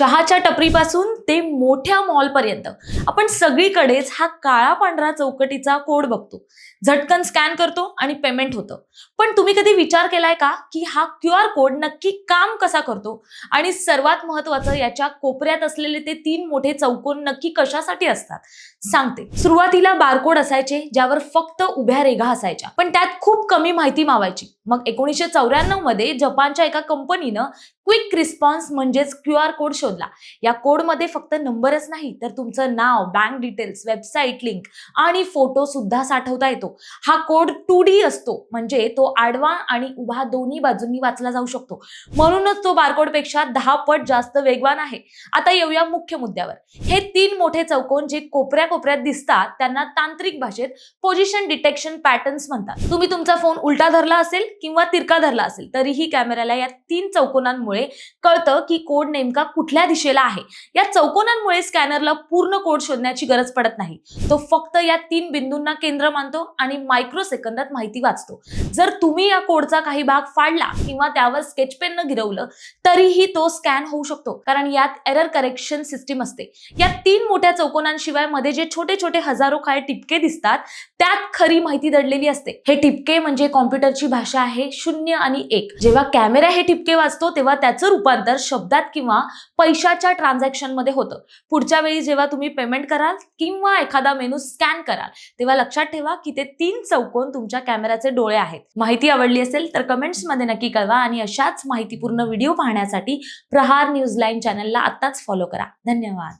चहाच्या टपरीपासून ते मोठ्या मॉलपर्यंत आपण सगळीकडेच हा काळा पांढरा चौकटीचा कोड बघतो. झटकन स्कॅन करतो आणि पेमेंट होतं. पण तुम्ही कधी विचार केलाय का की हा QR कोड नक्की काम कसा करतो? आणि सर्वात महत्त्वाचं, याच्या कोपऱ्यात असलेले ते 3 मोठे चौकोन नक्की कशासाठी असतात? सांगते. सुरुवातीला बारकोड असायचे ज्यावर फक्त उभ्या रेघा असायच्या, पण त्यात खूप कमी माहिती मावायची. मग 1994 मध्ये जपानच्या एका कंपनीनं क्विक रिस्पॉन्स म्हणजेच QR कोड शोधला. या कोडमध्ये फक्त नंबरच नाही, तर तुमचं नाव, बँक डिटेल्स, वेबसाईट लिंक आणि फोटो सुद्धा साठवता येतो. हा कोड 2D असतो, म्हणजे तो आडवा आणि उभा दोन्ही बाजूंनी वाचला जाऊ शकतो. म्हणूनच तो बारकोड पेक्षा 10 पट जास्त वेगवान आहे. आता येऊया मुख्य मुद्द्यावर. हे 3 मोठे चौकोन जे कोपऱ्यात दिसतात त्यांना तांत्रिक भाषेत पोझिशन डिटेक्शन पॅटर्न्स म्हणतात. तुम्ही तुमचा फोन उलटा धरला असेल किंवा तिरका धरला असेल तरीही कॅमेऱ्याला या 3 चौकोनांमुळे कळतं की कोड नेमका कुठल्या दिशेला आहे. या चौकोनांमुळे स्कॅनरला पूर्ण कोड शोधण्याची गरज पडत नाही. तो फक्त या 3 बिंदूंना केंद्र मानतो आणि मायक्रो सेकंदात माहिती वाचतो. जर तुम्ही या कोडचा काही भाग फाडला किंवा त्यावर स्केच पेननं गिरवलं तरीही तो स्कॅन होऊ शकतो, कारण यात एरर करेक्शन सिस्टीम असते. या 3 मोठ्या चौकोनांशिवाय मध्ये जे छोटे छोटे हजारो काळे टिपके दिसतात त्यात खरी माहिती दडलेली असते. हे टिपके म्हणजे कॉम्प्युटरची भाषा आहे 0 आणि 1. जेव्हा कॅमेरा हे टिपके वाचतो तेव्हा त्याचं रूपांतर शब्दात किंवा पैशाच्या ट्रान्झॅक्शन मध्ये होतं. पुढच्या वेळी जेव्हा तुम्ही पेमेंट कराल किंवा एखादा मेनू स्कॅन कराल तेव्हा लक्षात ठेवा की ते 3 चौकोन तुमच्या कॅमेऱ्याचे डोळे आहेत. माहिती आवडली असेल तर कमेंट्स मध्ये नक्की कळवा आणि अशाच माहितीपूर्ण व्हिडिओ पाहण्यासाठी प्रहार न्यूज लाईन चॅनलला आत्ताच फॉलो करा. धन्यवाद.